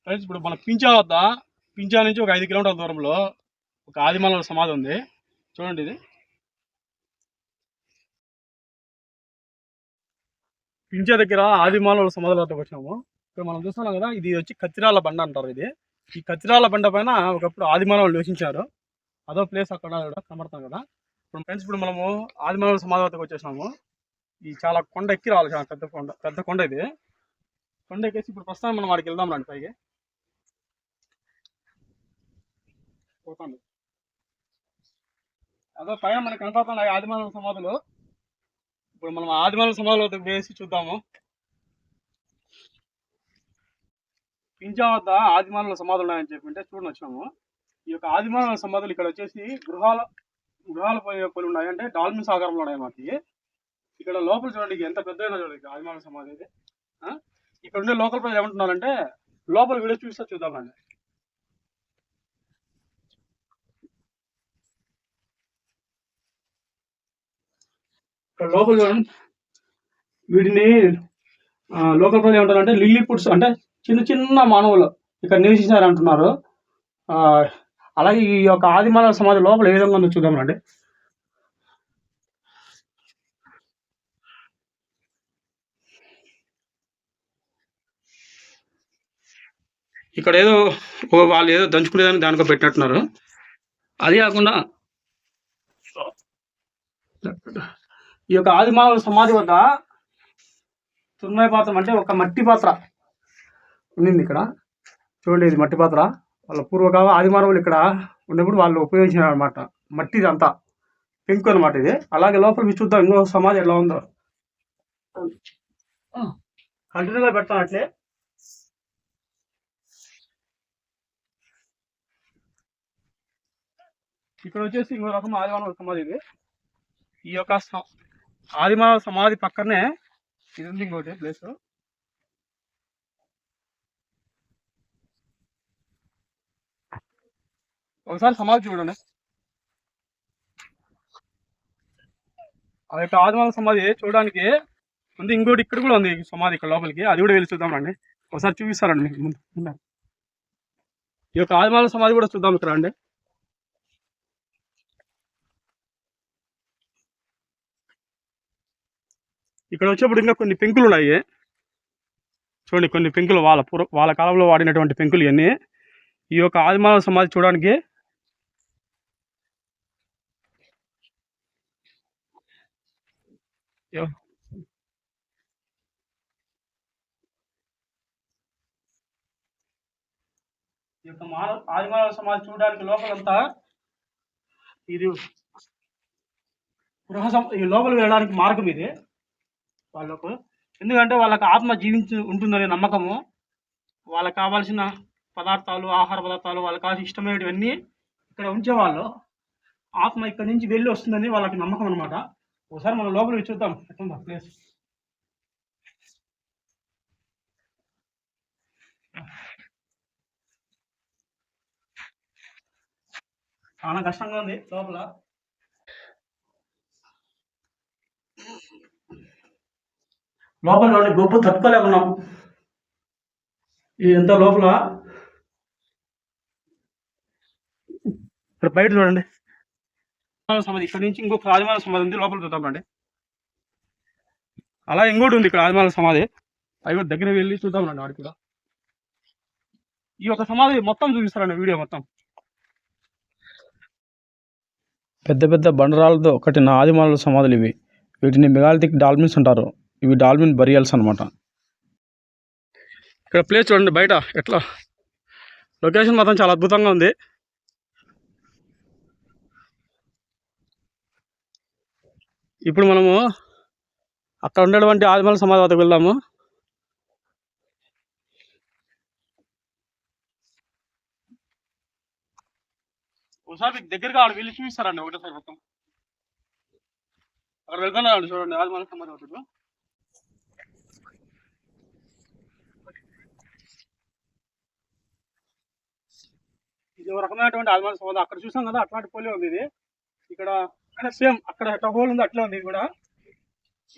Friends ఇప్పుడు మన పించా నుంచి ఒక 5 కిలోమీటర్ల దూరంలో ఒక ఆదిమానవుల సమాధి ఉంది. చూడండి, ఇది పించా దగ్గర ఆదిమానవుల సమాధుల వద్దకు వచ్చినాము. ఇక్కడ మనం చూస్తున్నాం కదా, ఇది వచ్చి కత్తిరాల బండ అంటారు. ఈ కత్తిరాల బండ పైన ఒకప్పుడు ఆదిమానవులు నివసించారు. అదో ప్లేస్ అక్కడ కనబడతాం కదా. ఇప్పుడు ఫ్రెండ్స్ ఇప్పుడు మనము ఆదిమానవుల సమాధి వద్దకు వచ్చేసినాము. ఈ చాలా కొండ ఎక్కి రావాలి, చాలా పెద్ద కొండ ఇది. కొండ ఎక్కేసి ఇప్పుడు ప్రస్తుతం మనం వాడికి వెళ్దాం రండి. పైకి పోతాను. అదో పైన మనకు కనపడుతున్నాయి ఆదిమానవుల సమాధులు. ఇప్పుడు మనం ఆదిమానవుల సమాధుల వద్దకు వేసి చూద్దాము. పించా వద్ద ఆదిమానవుల సమాధులు ఉన్నాయని చెప్పింటే చూడని వచ్చినాము. ఈ యొక్క ఆదిమానవుల సమాధులు ఇక్కడ వచ్చేసి గృహాల పోలి ఉన్నాయి, అంటే డాల్మిన్స్ ఆకారంలో ఉన్నాయి మాకు. ఇక్కడ లోపల చూడండి ఎంత పెద్దగా చూడండి ఆదిమానవుల సమాధి. ఇక్కడ ఉండే లోకల్ ప్రజలు ఏమంటున్నారంటే లోపల వీడియో చూస్తే చూద్దామండి. ఇక్కడ లోపల చూడండి, వీటిని లోకల్ ప్రజలు ఏమంటారంటే లిల్లీ పుట్స్, అంటే చిన్న చిన్న మానవులు ఇక్కడ నివసించారు అంటున్నారు. అలాగే ఈ యొక్క ఆదిమానవ సమాధి లోపల ఏ విధంగా ఉందో చూద్దామండి. ఇక్కడ ఏదో వాళ్ళు ఏదో దంచుకునేదాన్ని దానికో పెట్టినట్టున్నారు. అది కాకుండా ఈ యొక్క ఆదిమానవుల సమాధి వద్ద తున్మయ పాత్రం, అంటే ఒక మట్టి పాత్ర ఉండింది ఇక్కడ. చూడండి, ఇది మట్టి పాత్ర. వాళ్ళ పూర్వకాల ఆదిమానవులు ఇక్కడ ఉన్నప్పుడు వాళ్ళు ఉపయోగించినారు అనమాట. మట్టిది అంతా పెంకు అనమాట ఇది. అలాగే లోపల చూద్దాం ఇంకో సమాధి ఎలా ఉందో. కంటిన్యూగా పెడతాను అట్లే. ఇక్కడ వచ్చేసి ఇంకో రకం ఆదిమానవ సమాధి ఇది. ఈ యొక్క ఆదిమానవ సమాధి పక్కనే ఇది ఉంది ఇంకోటి ప్లేస్. ఒకసారి సమాధి చూడండి. ఆ యొక్క ఆదిమానవ సమాధి చూడడానికి ఉంది. ఇంకోటి ఇక్కడ కూడా ఉంది సమాధి, ఇక్కడ లోపలికి. అది కూడా వెళ్ళి చూద్దాం రండి. ఒకసారి చూపిస్తారండి మీకు ముందు. ఈ యొక్క ఆదిమానవ సమాధి కూడా చూద్దాం ఇక్కడ అండి. ఇక్కడ వచ్చేప్పుడు ఇంకా కొన్ని పెంకులు ఉన్నాయి. చూడండి, కొన్ని పెంకులు వాళ్ళ కాలంలో వాడినటువంటి పెంకులు ఇవన్నీ. ఈ యొక్క ఆదిమానవ సమాధి చూడడానికి ఈ యొక్క ఆదిమానవ సమాధి చూడడానికి లోపలంతా ఇది ఈ లోపల వెళ్ళడానికి మార్గం ఇది వాళ్ళకు. ఎందుకంటే వాళ్ళకి ఆత్మ జీవించి ఉంటుందనే నమ్మకము. వాళ్ళకి కావాల్సిన పదార్థాలు, ఆహార పదార్థాలు, వాళ్ళకి కావాల్సిన ఇష్టమైనవన్నీ ఇక్కడ ఉంచేవాళ్ళు. ఆత్మ ఇక్కడ నుంచి వెళ్ళి వస్తుందని వాళ్ళకి నమ్మకం అనమాట. ఒకసారి మనం లోపలికి చూద్దాం ఎట్లుందా ప్లేస్. చాలా కష్టంగా ఉంది లోపల. లోపల గొప్ప తట్టుకోలేకున్నాం. ఎంత లోపల ఇక్కడ బయట చూడండి సమాధి. ఇక్కడ నుంచి ఇంకొక ఆదిమానవ సమాధి ఉంది, లోపల చూద్దామండి. అలా ఇంకోటి ఉంది ఇక్కడ ఆదిమానవ సమాధి. అవి కూడా దగ్గర వెళ్ళి చూద్దామండి. వాడికి కూడా ఈ యొక్క సమాధి మొత్తం చూపిస్తారండి వీడియో మొత్తం. పెద్ద పెద్ద బండరాలతో కట్టిన ఆదిమానవుల సమాధులు ఇవి. వీటిని మెగాలిథిక్ డాల్మిన్స్ అంటారు. ఇవి డాల్మిన్ బరియల్స్ అనమాట. ఇక్కడ ప్లేస్ చూడండి బయట ఎట్లా. లొకేషన్ మాత్రం చాలా అద్భుతంగా ఉంది. ఇప్పుడు మనము అక్కడ ఉండేటువంటి ఆదిమానవుల సమాధి వద్దకు వెళ్దాము. ఒకసారి మీకు దగ్గరగా ఆడ వెళ్ళి చూపిస్తారండి ఒకటేసారి మొత్తం. అక్కడ వెళ్తున్నారండి చూడండి ఆదిమానవుల సమాధి వద్దకు. ఇది ఒక రకమైనటువంటి ఆదిమానవ సమాధి. అక్కడ చూసాం కదా, అట్లాంటి పోలే ఉంది ఇది. ఇక్కడ సేమ్ అక్కడ ఎట్లా హోల్ ఉంది అట్లా ఉంది ఇది కూడా.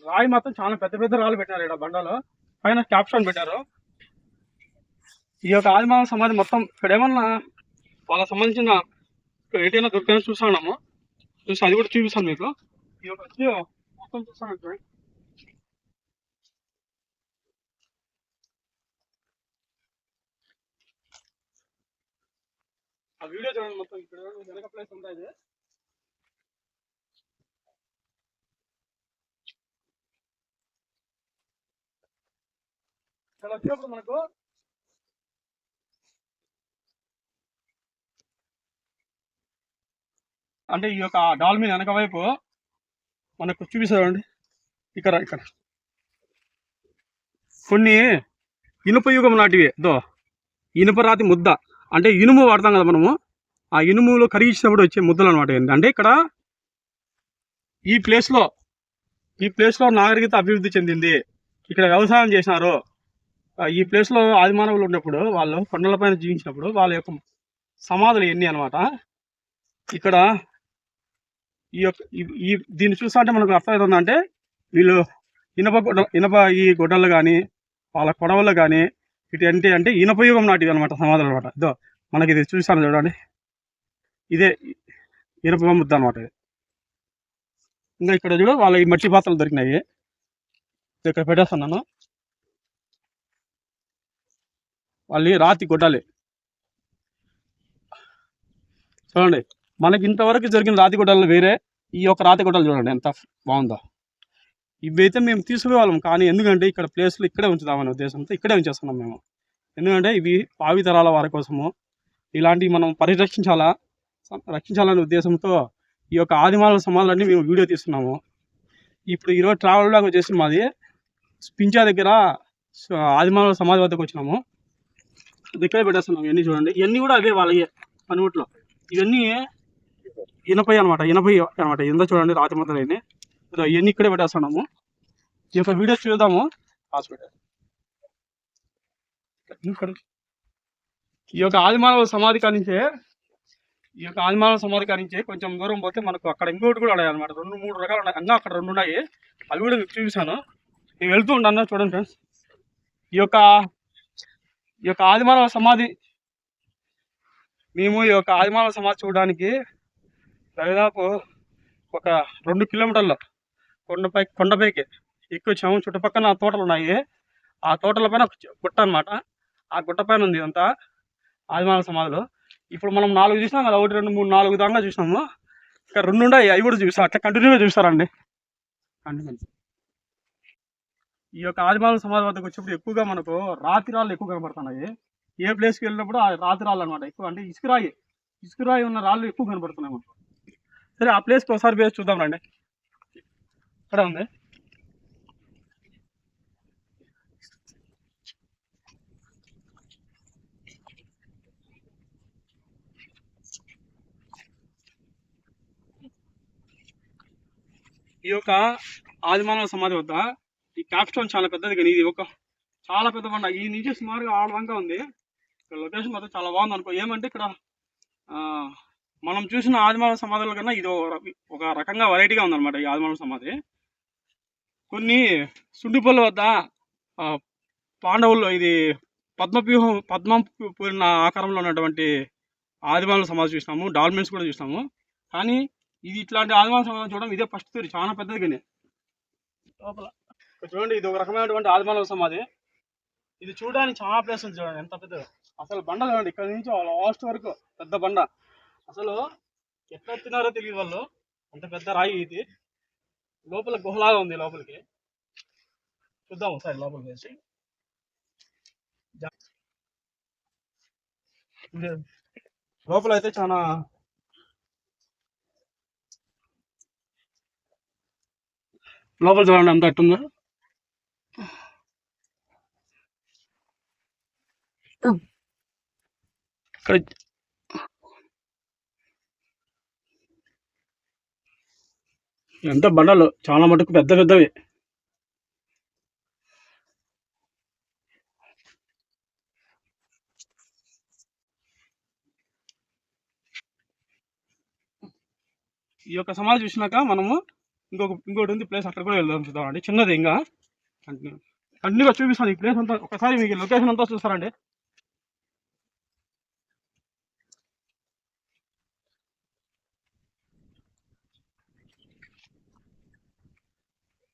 రాయి మాత్రం చాలా పెద్ద పెద్ద రాళ్ళు పెట్టారు ఇక్కడ బండలో. పైన క్యాప్షన్ పెట్టారు. ఈ యొక్క ఆదిమానవ సమాధి మొత్తం ఇక్కడ ఏమన్నా వాళ్ళకి సంబంధించిన ఏదైనా దొరికినా చూస్తున్నాము. చూసి అది కూడా చూపిస్తాను మీకు. ఈ యొక్క మొత్తం చూస్తాను చూడండి. ఆ వీడియో చూడండి మొత్తం. ఇక్కడ వెనక ప్లేస్ ఉంటుంది. ఇక్కడ వచ్చినప్పుడు మనకు అంటే ఈ యొక్క డాల్మిన్ వెనక వైపు మనకు చూపిస్తారండి. ఇక్కడ ఇక్కడ కొన్ని ఇనుప యుగం నాటివి ఇనుప రాతి ముద్ద, అంటే ఇనుము వాడతాం కదా మనము, ఆ ఇనుములో కరిగించినప్పుడు వచ్చే ముద్దలు అనమాట. అంటే ఇక్కడ ఈ ప్లేస్లో నాగరికత అభివృద్ధి చెందింది, ఇక్కడ వ్యవసాయం చేసినారు. ఈ ప్లేస్లో ఆదిమానవులు ఉన్నప్పుడు వాళ్ళు కొండలపైన జీవించినప్పుడు వాళ్ళ యొక్క సమాధులు ఎన్ని అనమాట. ఇక్కడ ఈ యొక్క దీన్ని చూస్తా అంటే మనకు అర్థమవుతుందంటే వీళ్ళు ఇనప ఈ గొడ్డలు కానీ వాళ్ళ కొడవలు కానీ ఇటు అంటే ఇనపయుగం నాటివి అనమాట సమాధులు అనమాట. మనకి ఇది చూసాను చూడండి, ఇదే ఇనప ముద్ద అనమాట. ఇంకా ఇక్కడ చూడు వాళ్ళ ఈ మట్టి పాత్రలు దొరికినాయి, ఇక్కడ పెట్టేస్తున్నాను. వాళ్ళు రాతి గొడ్డలి చూడండి. మనకి ఇంతవరకు జరిగిన రాతి గొడ్డలు వేరే, ఈ యొక్క రాతి గొడ్డలు చూడండి ఎంత బాగుందో. ఇవైతే మేము తీసుకునేవాళ్ళం, కానీ ఎందుకంటే ఇక్కడ ప్లేస్లో ఇక్కడే ఉంచుదామనే ఉద్దేశంతో ఇక్కడే ఉంచేస్తున్నాం మేము. ఎందుకంటే ఇవి భావితరాల వారి కోసము ఇలాంటివి మనం రక్షించాలనే ఉద్దేశంతో ఈ యొక్క ఆదిమానవ సమాధులన్నీ మేము వీడియో తీస్తున్నాము. ఇప్పుడు ఈరోజు ట్రావెల్ బ్లాగ్ వచ్చేసి మాది పించా దగ్గర ఆదిమానవ సమాధి వద్దకు వచ్చినాము. దగ్గర పెట్టేస్తున్నాం. ఇవన్నీ చూడండి, ఇవన్నీ కూడా అదే వాళ్ళ పనిముట్లో. ఇవన్నీ ఇనపై అనమాట, ఎంత చూడండి రాతి ముద్దలన్నీ. ఇవన్నీ ఇక్కడే పెట్టేస్తున్నాము. ఈ యొక్క వీడియో చూద్దాము. హాస్పిటల్ ఈ యొక్క ఆదిమానవ సమాధి కానించే కొంచెం దూరం పోతే మనకు అక్కడ ఇంకోటి కూడా ఉన్నాయి అనమాట. 2-3 రకాలు ఉన్నాయి, ఇంకా అక్కడ 2 ఉన్నాయి. అవి కూడా మీకు చూపిస్తాను. నేను వెళ్తూ ఉంటాను చూడండి ఫ్రెండ్స్. ఈ యొక్క ఆదిమానవ సమాధి చూడడానికి దాదాపు ఒక 2 కిలోమీటర్ల కొండపైకి ఎక్కువ వచ్చాము. చుట్టుపక్కల తోటలు ఉన్నాయి. ఆ తోటల పైన గుట్ట అనమాట. ఆ గుట్ట పైన ఉంది అంతా ఆదిమానవ సమాధులు. ఇప్పుడు మనం 4 చూసినాం కదా, 1, 2, 3, 4 దాకా చూసినాము. ఇక్కడ 2 ఉన్నాయి, అవి కూడా చూపిస్తాం. అట్లా కంటిన్యూగా చూస్తారండి. ఈ యొక్క ఆదిమానవ సమాధి వద్దకు వచ్చినప్పుడు ఎక్కువగా మనకు రాతి రాళ్ళు ఎక్కువ కనబడుతున్నాయి. ఏ ప్లేస్కి వెళ్ళినప్పుడు ఆ రాతి రాళ్ళు అనమాట ఎక్కువ, అంటే ఇసుకరాయి ఉన్న రాళ్ళు ఎక్కువ కనబడుతున్నాయి మనకు. సరే, ఆ ప్లేస్కి ఒకసారి ప్లేస్ చూద్దాం రండి. ఇక్కడ ఉంది. ఈ యొక్క ఆదిమానవ సమాధి వద్ద ఈ క్యాప్స్టోన్ చాలా పెద్దది, కానీ ఇది చాలా పెద్ద బండ. ఈ నుంచి సుమారుగా 6 దాకా ఉంది. ఇక్కడ లొకేషన్ మాత్రం చాలా బాగుంది అనుకో. ఏమంటే ఇక్కడ మనం చూసిన ఆదిమానవ సమాధుల కన్నా ఇది ఒక రకంగా వెరైటీగా ఉందన్నమాట ఈ ఆదిమానవ సమాధి. కొన్ని సుండిపల్ల వద్ద పాండవుల్లో ఇది పద్మం పూరిన ఆకారంలో ఉన్నటువంటి ఆదిమానవ సమాధి చూసినాము. డాల్మెన్స్ కూడా చూసినాము. కానీ ఇది ఇట్లాంటి ఆదిమానవ సమాధి చూడడం ఇదే ఫస్ట్ తీరు, చాలా పెద్దది. కానీ లోపల చూడండి, ఇది ఒక రకమైనటువంటి ఆదిమానవ సమాధి. ఇది చూడడానికి చాలా ప్లేస్ ఉంది. చూడండి ఎంత పెద్దది అసలు బండ. చూడండి ఇక్కడ నుంచి లాస్ట్ వరకు పెద్ద బండ. అసలు ఎట్లా తిన్నారో తెలియదు వాళ్ళు, అంత పెద్ద రాయి ఇది. లోపల గుహలాగా ఉంది. లోపలికి చూద్దాం ఒకసారి లోపలికి వేసి. లోపల అయితే చాలా లోపల చూడండి అంత అట్టుందో. ఇక్కడ ఎంత బండలు, చాలా మటుకు పెద్ద పెద్దవి. ఈ యొక్క సమాధి చూసినాక మనము ఇంకోటి ఉంది ప్లేస్, అక్కడ కూడా వెళ్దాం చూద్దామండి. చిన్నది ఇంకా కంటిన్యూగా చూపిస్తాను ఈ ప్లేస్ అంతా. ఒకసారి మీకు లొకేషన్ అంతా చూస్తారండి.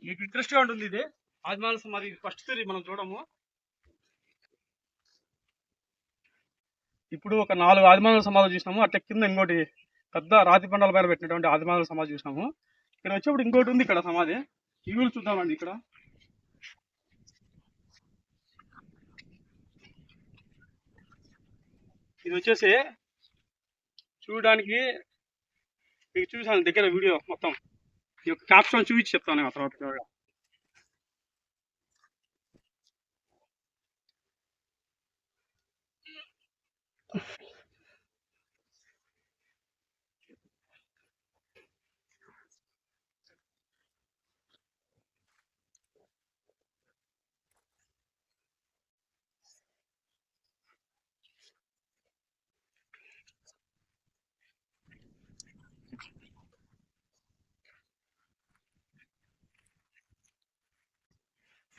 మీకు ఇంట్రెస్ట్గా ఉంటుంది ఇది ఆదిమానవ సమాధి ఫస్ట్ మనం చూడము. ఇప్పుడు ఒక 4 ఆదిమానవ సమాధులు చూసినాము. అట్లా కింద ఇంకోటి పెద్ద రాతి బండల పైన పెట్టినటువంటి ఆదిమానవ సమాధి చూసినాము. ఇక్కడ వచ్చేప్పుడు ఇంకోటి ఉంది ఇక్కడ సమాధి. ఇవి చూద్దామండి. ఇక్కడ ఇది వచ్చేసి చూడడానికి మీకు చూసాను దగ్గర వీడియో మొత్తం ఈ యొక్క క్యాప్షన్ చూపించి చెప్తాను ఆ తర్వాత.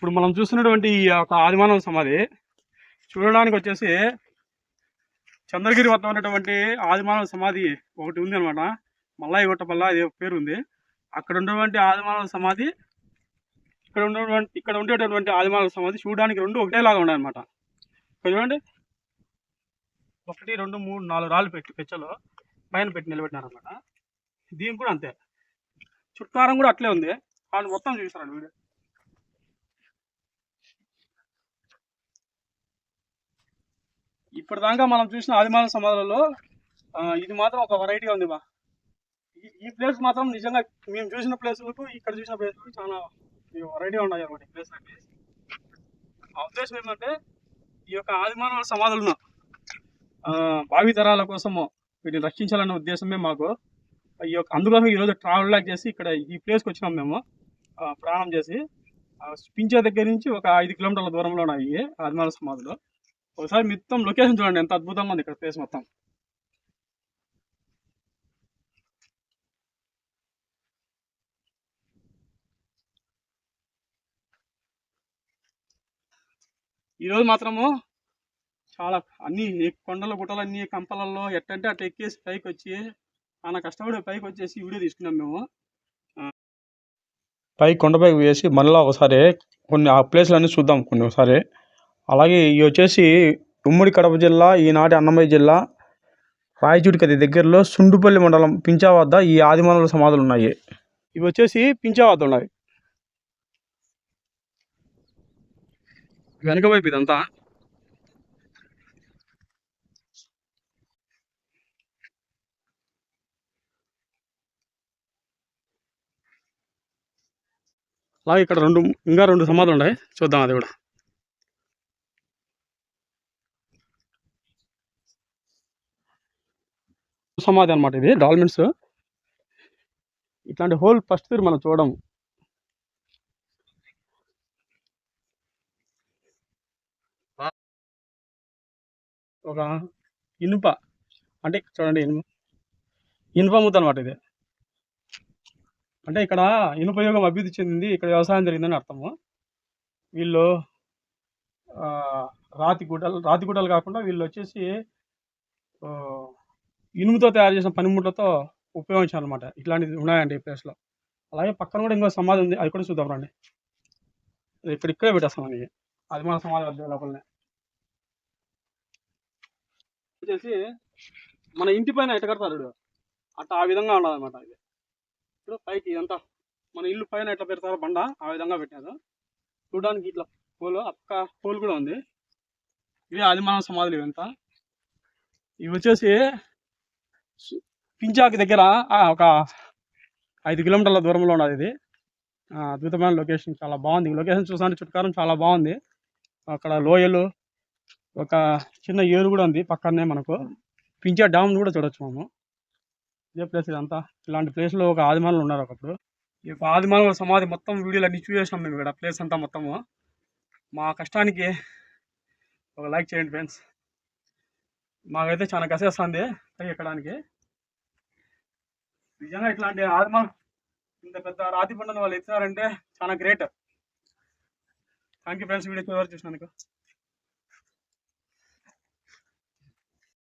ఇప్పుడు మనం చూస్తున్నటువంటి ఈ యొక్క ఆదిమానవ సమాధి చూడడానికి వచ్చేసి చంద్రగిరి వద్ద ఉన్నటువంటి ఆదిమానవ సమాధి ఒకటి ఉంది అనమాట. మల్లాయి గుట్టపల్ల అదే పేరు ఉంది. అక్కడ ఉన్నటువంటి ఆదిమానవ సమాధి ఇక్కడ ఉండేటటువంటి ఆదిమానవ సమాధి చూడడానికి రెండు ఒకటేలాగా ఉన్నాయన్నమాట. ఇక్కడ చూడండి 1 2 3 4 రాళ్ళు పెట్టి పెచ్చలో పైన పెట్టి నిలబెట్టినారనమాట. దీనికి కూడా అంతే, చుట్టారం కూడా అట్లే ఉంది. వాళ్ళు మొత్తం చూపిస్తారండి వీడియో. ఇప్పటిదాకా మనం చూసిన ఆదిమానవ సమాధులలో ఇది మాత్రం ఒక వెరైటీగా ఉంది బా. ఈ ప్లేస్ మాత్రం నిజంగా మేము చూసిన ప్లేసులకు ఇక్కడ చూసిన ప్లేసులకు చాలా వెరైటీగా ఉన్నాయి అనమాట. ఈ ప్లేస్ అంటే ఆ ఉద్దేశం ఏంటంటే ఈ యొక్క ఆదిమానవ సమాధులను భావితరాల కోసము వీటిని రక్షించాలనే ఉద్దేశమే మాకు. ఈ యొక్క అందుకోసం ఈరోజు ట్రావెల్ లాగ్ చేసి ఇక్కడ ఈ ప్లేస్కి వచ్చినాం మేము. ప్రయాణం చేసి పించే దగ్గర నుంచి ఒక 5 కిలోమీటర్ల దూరంలో ఉన్నాయి ఆదిమానవ సమాధులు. ఒకసారి మొత్తం లొకేషన్ చూడండి, ఎంత అద్భుతంగా ఉంది ఇక్కడ ప్లేస్ మొత్తం. ఈరోజు మాత్రము చాలా అన్ని కొండల గుట్టలు అన్ని కంపలలో ఎట్టంటే అట్లా ఎక్కేసి పైకి వచ్చి చాలా కష్టపడి పైకి వచ్చేసి వీడియో తీసుకున్నాం మేము. పైకి కొండపైకి వేసి మళ్ళీ ఒకసారి కొన్ని ఆ ప్లేస్లన్నీ చూద్దాం కొన్ని ఒకసారి. అలాగే ఇవి వచ్చేసి ఉమ్మడి కడప జిల్లా, ఈనాటి అన్నమయ్య జిల్లా రాయచూడికి అది దగ్గరలో సుండుపల్లి మండలం పించా వద్ద ఈ ఆదిమానవుల సమాధులు ఉన్నాయి. ఇవి వచ్చేసి పించా వద్ద ఉన్నాయి. వెనక వైపు ఇదంతా అలాగే ఇక్కడ ఇంకా రెండు సమాధులు ఉన్నాయి, చూద్దాం అది కూడా. సమాధి అనమాట ఇది, డాల్మెంట్స్. ఇట్లాంటి హోల్ ఫస్ట్ మనం చూడము. ఒక ఇనుప అంటే చూడండి, ఇనుప ముద్ద అనమాట ఇది. అంటే ఇక్కడ ఇనుపయోగం అభివృద్ధి చెందింది, ఇక్కడ వ్యవసాయం జరిగిందని అర్థము. వీళ్ళు రాతి గుడ్డలు కాకుండా వీళ్ళు వచ్చేసి ఇనుముతో తయారు చేసిన పనిముట్లతో ఉపయోగించాలన్నమాట. ఇట్లాంటివి ఉన్నాయండి ఈ ప్లేస్లో. అలాగే పక్కన కూడా ఇంకో సమాధి ఉంది, అది కూడా చూద్దాం రండి. ఇక్కడే పెట్టేస్తాం అది మన సమాధి వద్ద లోపలనే. వచ్చేసి మన ఇంటి పైన ఎట్ట కడతారు అట్లా ఆ విధంగా ఉండదన్నమాట. ఇది ఇప్పుడు పైకి ఇదంతా మన ఇల్లు పైన ఎట్లా పెడతారో బండ ఆ విధంగా పెట్టారు. చూడడానికి ఇట్లా పోలు అక్క పోలు కూడా ఉంది. ఇవి ఆదిమానవ సమాధులు ఇవంతా. ఇవి వచ్చేసి పించాకి దగ్గర ఒక 5 కిలోమీటర్ల దూరంలో ఉన్నది ఇది. అద్భుతమైన లొకేషన్, చాలా బాగుంది. లొకేషన్ చూసానికి చుట్టుకారం చాలా బాగుంది. అక్కడ లోయలు, ఒక చిన్న ఏరు కూడా ఉంది పక్కనే. మనకు పించా డ్యామ్ కూడా చూడొచ్చు మేము. ఇదే ప్లేస్ ఇదంతా. ఇలాంటి ప్లేస్లో ఒక ఆదిమానవులు ఉన్నారు ఒకప్పుడు. ఈ యొక్క ఆదిమానవ సమాధి మొత్తం వీడియోలు అన్ని చూసేసినాం మేము ఇక్కడ ప్లేస్ అంతా మొత్తము. మా కష్టానికి ఒక లైక్ చేయండి ఫ్రెండ్స్. మాకైతే చాలా కసేస్తుంది పై ఎక్కడానికి. నిజంగా ఇట్లాంటి ఆదిమానవ ఇంత పెద్ద రాతి బండను వాళ్ళు ఎత్తారంటే చాలా great. Thank you friends, video చివరి చూసినందుకు.